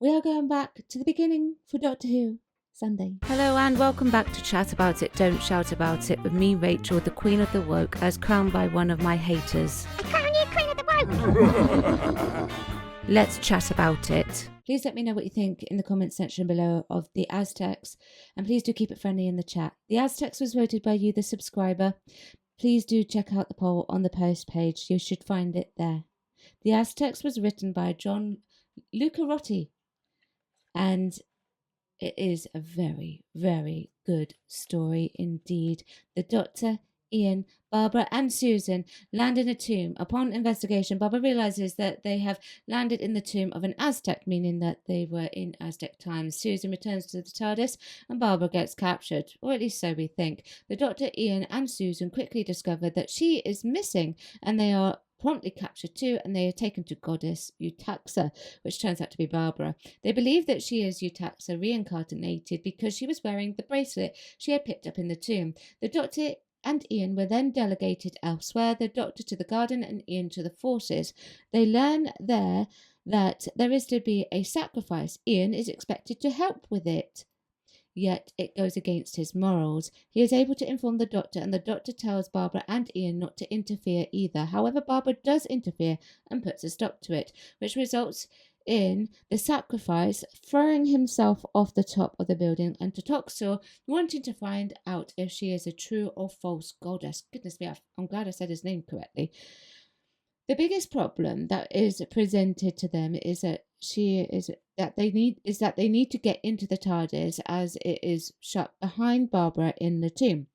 we are going back to the beginning for Doctor Who Sunday. Hello and welcome back to Chat About It, Don't Shout About It with me, Rachel, the Queen of the Woke, as crowned by one of my haters. Crown you Queen of the Woke! Let's chat about it. Please let me know what you think in the comments section below of The Aztecs, and please do keep it friendly in the chat. The Aztecs was voted by you, the subscriber. Please do check out the poll on the post page. You should find it there. The Aztecs was written by John Lucarotti, and it is a very, very good story indeed. The Doctor, Ian, Barbara and Susan land in a tomb. Upon investigation, Barbara realizes that they have landed in the tomb of an Aztec, meaning that they were in Aztec times. Susan returns to the TARDIS and Barbara gets captured, or at least so we think. The Doctor, Ian and Susan quickly discover that she is missing, and they are promptly captured too, and they are taken to goddess Utaxa, which turns out to be Barbara. They believe that she is Utaxa reincarnated because she was wearing the bracelet she had picked up in the tomb. The Doctor and Ian were then delegated elsewhere, the Doctor to the garden and Ian to the forces. They learn there that there is to be a sacrifice. Ian is expected to help with it, yet it goes against his morals. He is able to inform the Doctor, and the Doctor tells Barbara and Ian not to interfere either. However, Barbara does interfere and puts a stop to it, which results in the sacrifice throwing himself off the top of the building, and Totoxor wanting to find out if she is a true or false goddess. Goodness me, I'm glad I said his name correctly. The biggest problem that is presented to them is that they need to get into the TARDIS as it is shut behind Barbara in the tomb.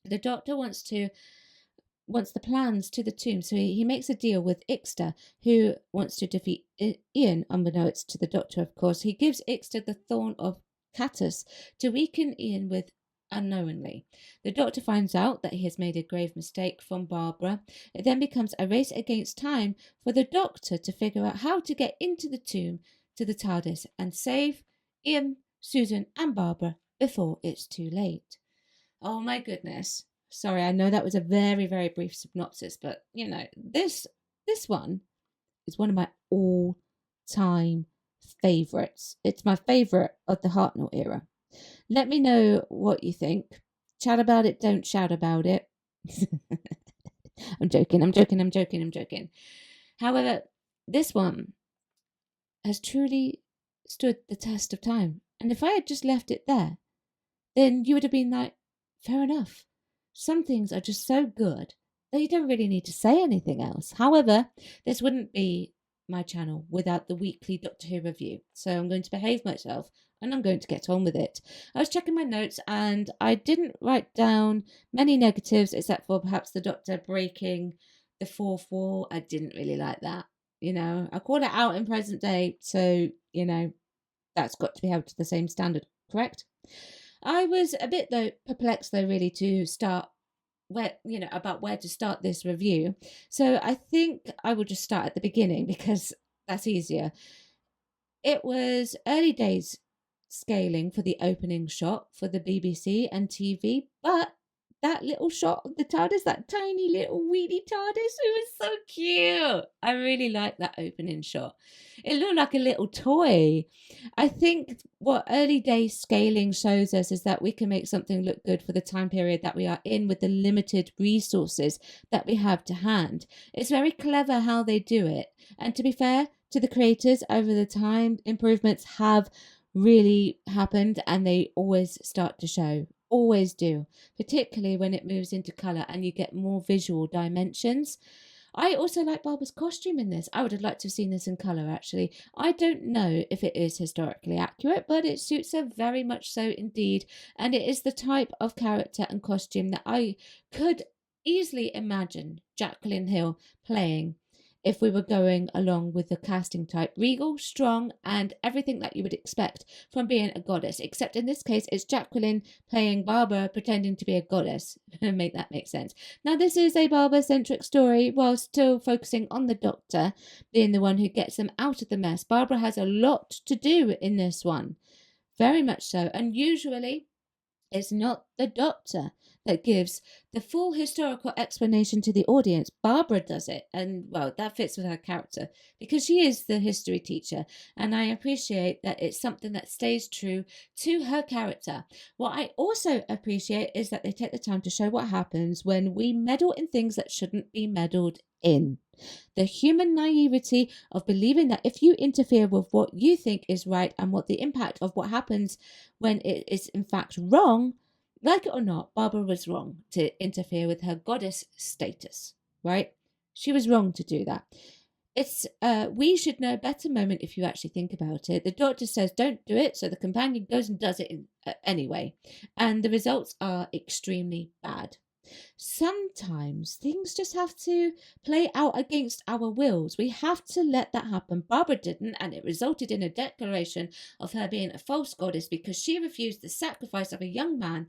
The Doctor wants the plans to the tomb, so he makes a deal with Ixta, who wants to defeat Ian, unbeknownst to the Doctor, of course. He gives Ixta the Thorn of Catus to weaken Ian with unknowingly. The Doctor finds out that he has made a grave mistake from Barbara. It then becomes a race against time for the Doctor to figure out how to get into the tomb to the TARDIS and save Ian, Susan and Barbara before it's too late. Oh my goodness. Sorry, I know that was a very, very brief synopsis, but you know, this one is one of my all-time favourites. It's my favourite of the Hartnell era. Let me know what you think. Chat about it, don't shout about it. I'm joking. However, this one has truly stood the test of time. And if I had just left it there, then you would have been like, fair enough. Some things are just so good that you don't really need to say anything else. However, this wouldn't be my channel without the weekly Doctor Who review. So I'm going to behave myself and I'm going to get on with it. I was checking my notes and I didn't write down many negatives except for perhaps the Doctor breaking the fourth wall. I didn't really like that. You know, I call it out in present day, so, you know, that's got to be held to the same standard, correct? I was a bit perplexed really to start about where to start this review. So I think I will just start at the beginning because that's easier. It was early days scaling for the opening shot for the BBC and TV, but that little shot of the TARDIS, that tiny little weedy TARDIS, it was so cute. I really liked that opening shot. It looked like a little toy. I think what early day scaling shows us is that we can make something look good for the time period that we are in with the limited resources that we have to hand. It's very clever how they do it. And to be fair to the creators, over the time, improvements have really happened and they always start to show. Always do, particularly when it moves into colour and you get more visual dimensions. I also like Barbara's costume in this. I would have liked to have seen this in colour, actually. I don't know if it is historically accurate, but it suits her very much so indeed. And it is the type of character and costume that I could easily imagine Jacqueline Hill playing if we were going along with the casting type. Regal, strong, and everything that you would expect from being a goddess. Except in this case, it's Jacqueline playing Barbara pretending to be a goddess. Make that make sense. Now, this is a Barbara-centric story while still focusing on the Doctor being the one who gets them out of the mess. Barbara has a lot to do in this one. Very much so. And usually, it's not the Doctor that gives the full historical explanation to the audience. Barbara does it, and well, that fits with her character because she is the history teacher, and I appreciate that it's something that stays true to her character. What I also appreciate is that they take the time to show what happens when we meddle in things that shouldn't be meddled in. The human naivety of believing that if you interfere with what you think is right and what the impact of what happens when it is in fact wrong, like it or not, Barbara was wrong to interfere with her goddess status, right? She was wrong to do that. It's we should know a better moment if you actually think about it. The doctor says don't do it, so the companion goes and does it anyway, and the results are extremely bad. Sometimes things just have to play out against our wills. We have to let that happen. Barbara didn't, and it resulted in a declaration of her being a false goddess because she refused the sacrifice of a young man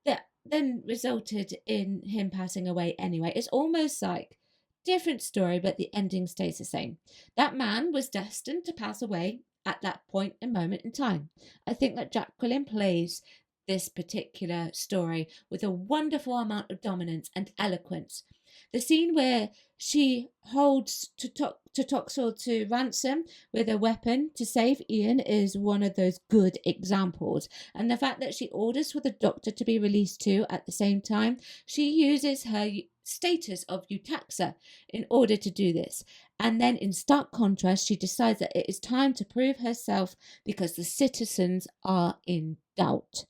that then resulted in him passing away anyway. It's almost like different story, but the ending stays the same. That man was destined to pass away at that point and moment in time. I think that Jacqueline plays this particular story with a wonderful amount of dominance and eloquence. The scene where she holds Toxel to ransom with a weapon to save Ian is one of those good examples. And the fact that she orders for the doctor to be released too at the same time, she uses her status of Eutaxa in order to do this. And then in stark contrast, she decides that it is time to prove herself because the citizens are in doubt.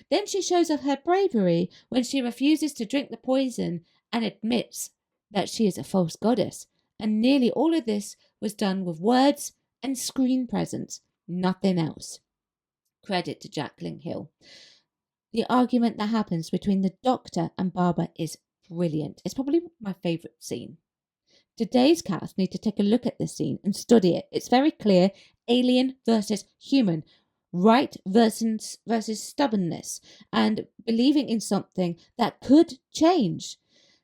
Then she shows off her bravery when she refuses to drink the poison and admits that she is a false goddess. And nearly all of this was done with words and screen presence, nothing else. Credit to Jacqueline Hill. The argument that happens between the doctor and Barbara is brilliant. It's probably my favourite scene. Today's cast need to take a look at this scene and study it. It's very clear, alien versus human, right versus stubbornness, and believing in something that could change.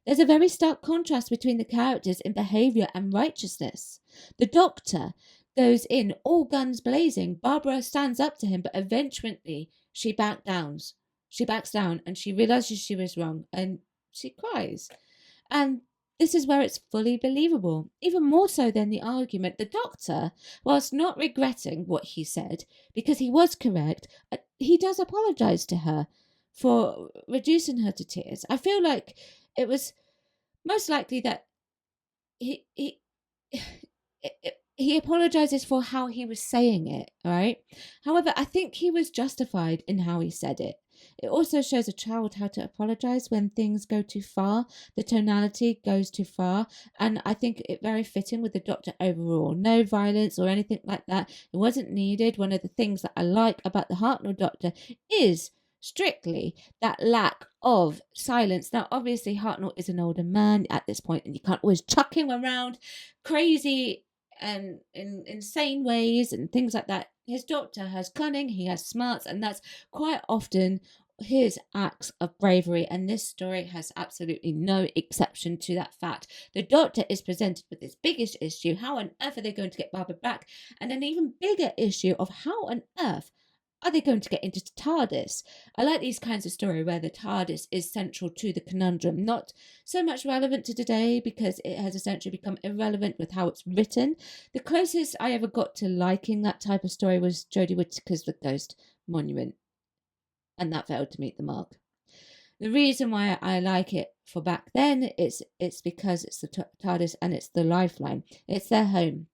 There's a very stark contrast between the characters in behaviour and righteousness. The doctor goes in all guns blazing. Barbara stands up to him, but eventually she backs down and she realises she was wrong and she cries. And this is where it's fully believable, even more so than the argument. The doctor, whilst not regretting what he said, because he was correct, he does apologise to her for reducing her to tears. I feel like it was most likely that he apologizes for how he was saying it, right? However, I think he was justified in how he said it. It also shows a child how to apologize when things go too far, the tonality goes too far, and I think it very fitting with the doctor overall. No violence or anything like that. It wasn't needed. One of the things that I like about the Hartnell doctor is strictly that lack of silence. Now, obviously, Hartnell is an older man at this point, and you can't always chuck him around crazy and in insane ways and things like that. His doctor has cunning, he has smarts, and that's quite often his acts of bravery, and this story has absolutely no exception to that fact. The doctor is presented with this biggest issue: how on earth are they going to get Barbara back? And an even bigger issue of how on earth are they going to get into TARDIS? I like these kinds of story where the TARDIS is central to the conundrum, not so much relevant to today because it has essentially become irrelevant with how it's written. The closest I ever got to liking that type of story was Jodie Whittaker's The Ghost Monument, and that failed to meet the mark. The reason why I like it for back then is it's because it's the TARDIS and it's the lifeline. It's their home,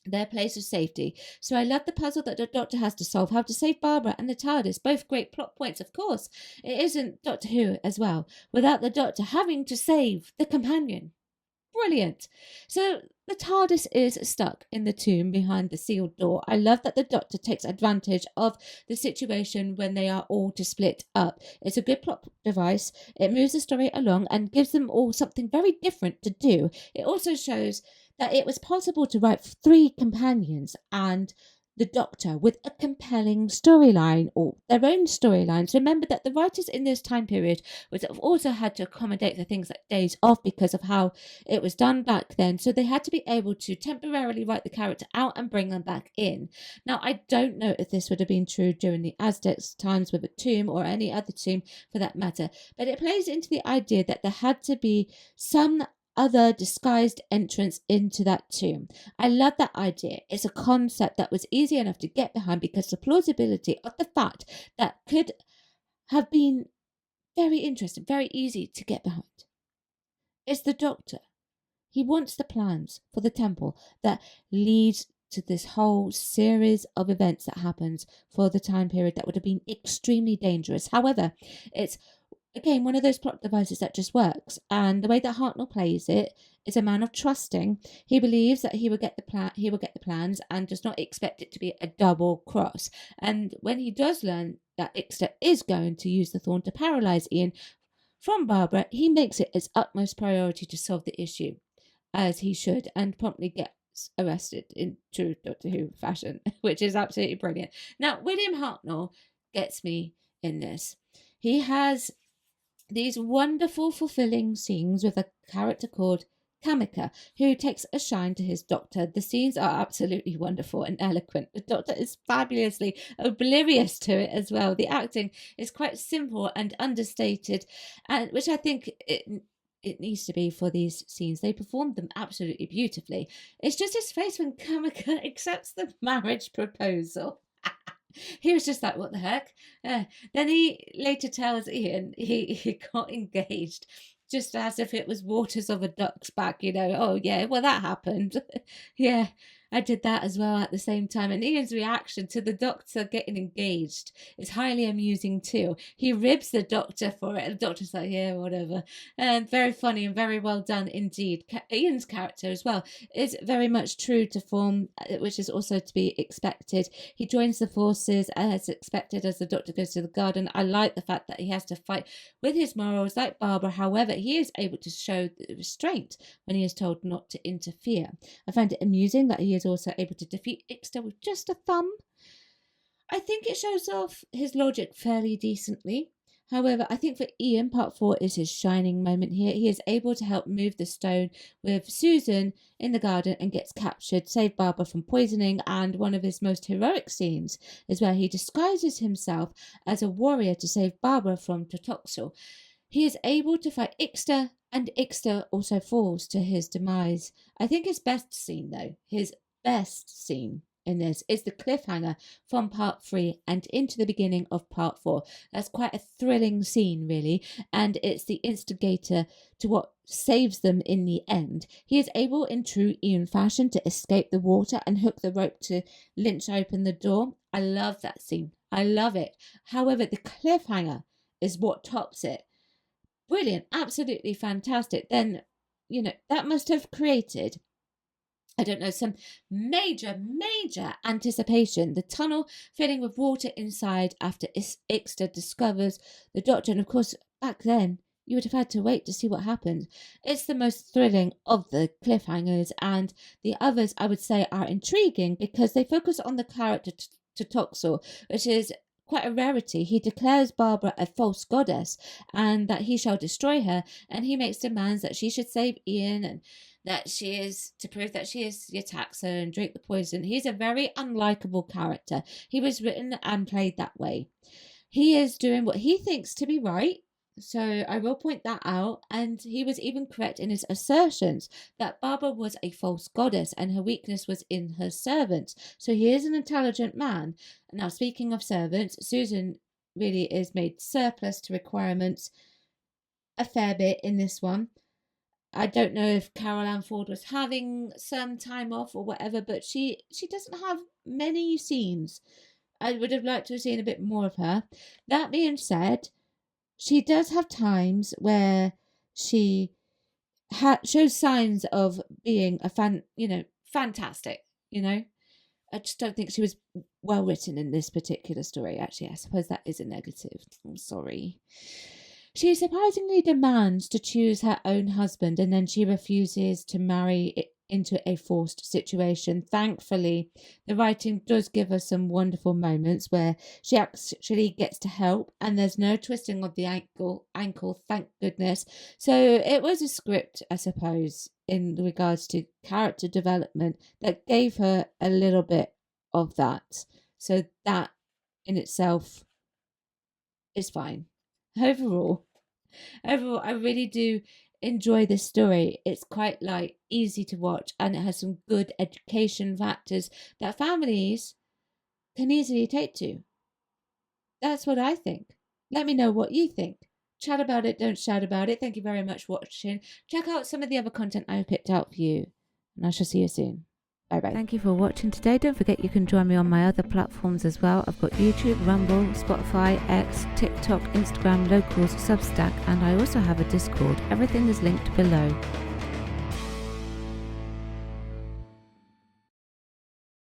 their place of safety. So I love the puzzle that the Doctor has to solve, how to save Barbara and the TARDIS, both great plot points, of course. It isn't Doctor Who as well, without the Doctor having to save the companion. Brilliant. So the TARDIS is stuck in the tomb behind the sealed door. I love that the Doctor takes advantage of the situation when they are all to split up. It's a good plot device. It moves the story along and gives them all something very different to do. It also shows that it was possible to write 3 companions and the Doctor with a compelling storyline or their own storylines. Remember that the writers in this time period would have also had to accommodate for things like days off because of how it was done back then. So they had to be able to temporarily write the character out and bring them back in. Now, I don't know if this would have been true during the Aztecs times with a tomb or any other tomb for that matter, but it plays into the idea that there had to be some other disguised entrance into that tomb. I love that idea. It's a concept that was easy enough to get behind because the plausibility of the fact that could have been very interesting, very easy to get behind. It's the Doctor. He wants the plans for the temple that leads to this whole series of events that happens for the time period that would have been extremely dangerous. However, it's again one of those plot devices that just works, and the way that Hartnell plays it is a man of trusting. He believes that he will get the plans and does not expect it to be a double cross. And when he does learn that Ixta is going to use the thorn to paralyze Ian from Barbara, he makes it his utmost priority to solve the issue, as he should, and promptly gets arrested in true Doctor Who fashion, which is absolutely brilliant. Now, William Hartnell gets me in this. He has these wonderful, fulfilling scenes with a character called Kamika, who takes a shine to his Doctor. The scenes are absolutely wonderful and eloquent. The Doctor is fabulously oblivious to it as well. The acting is quite simple and understated, and which I think it needs to be for these scenes. They performed them absolutely beautifully. It's just his face when Kamika accepts the marriage proposal. He was just like, what the heck? Then he later tells Ian he got engaged, just as if it was waters of a duck's back, Oh, yeah, well, that happened. Yeah, I did that as well at the same time. And Ian's reaction to the Doctor getting engaged is highly amusing too. He ribs the Doctor for it, and the Doctor's like, yeah, whatever. And very funny and very well done indeed. Ian's character as well is very much true to form, which is also to be expected. He joins the forces as expected as the Doctor goes to the garden. I like the fact that he has to fight with his morals like Barbara. However, he is able to show restraint when he is told not to interfere. I find it amusing that he is also able to defeat Ixta with just a thumb. I think it shows off his logic fairly decently. However, I think for Ian, part 4 is his shining moment here. He is able to help move the stone with Susan in the garden and gets captured, save Barbara from poisoning, and one of his most heroic scenes is where he disguises himself as a warrior to save Barbara from Totoxel. He is able to fight Ixta, and Ixta also falls to his demise. I think his best scene in this is the cliffhanger from part 3 and into the beginning of part 4. That's quite a thrilling scene, really, and it's the instigator to what saves them in the end. He is able, in true Ian fashion, to escape the water and hook the rope to lynch open the door. I love that scene. I love it. However, the cliffhanger is what tops it. Brilliant, absolutely fantastic. Then, that must have created, I don't know, some major anticipation. The tunnel filling with water inside after Ixta discovers the Doctor. And of course, back then, you would have had to wait to see what happened. It's the most thrilling of the cliffhangers, and the others, I would say, are intriguing because they focus on the character Totoxel, which is quite a rarity. He declares Barbara a false goddess and that he shall destroy her, and he makes demands that she should save Ian and that she is to prove that she is Yetaxa and drink the poison. He's a very unlikable character. He was written and played that way. He is doing what he thinks to be right, so I will point that out, and he was even correct in his assertions that Barbara was a false goddess and her weakness was in her servants. So he is an intelligent man. Now, speaking of servants, Susan really is made surplus to requirements a fair bit in this one. I don't know if Carol Ann Ford was having some time off or whatever, but she doesn't have many scenes. I would have liked to have seen a bit more of her. That being said, she does have times where she shows signs of being fantastic. I just don't think she was well written in this particular story. Actually, I suppose that is a negative. I'm sorry. She surprisingly demands to choose her own husband, and then she refuses to marry into a forced situation. Thankfully, the writing does give us some wonderful moments where she actually gets to help, and there's no twisting of the ankle, thank goodness. So it was a script, I suppose, in regards to character development that gave her a little bit of that. So that in itself is fine. Overall, I really do enjoy this story. It's quite easy to watch, and it has some good education factors that families can easily take to. That's what I think. Let me know what you think. Chat about it, don't shout about it. Thank you very much for watching. Check out some of the other content I picked out for you, and I shall see you soon. Bye-bye. Thank you for watching today. Don't forget you can join me on my other platforms as well. I've got YouTube, Rumble, Spotify, X, TikTok, Instagram, Locals, Substack, and I also have a Discord. Everything is linked below.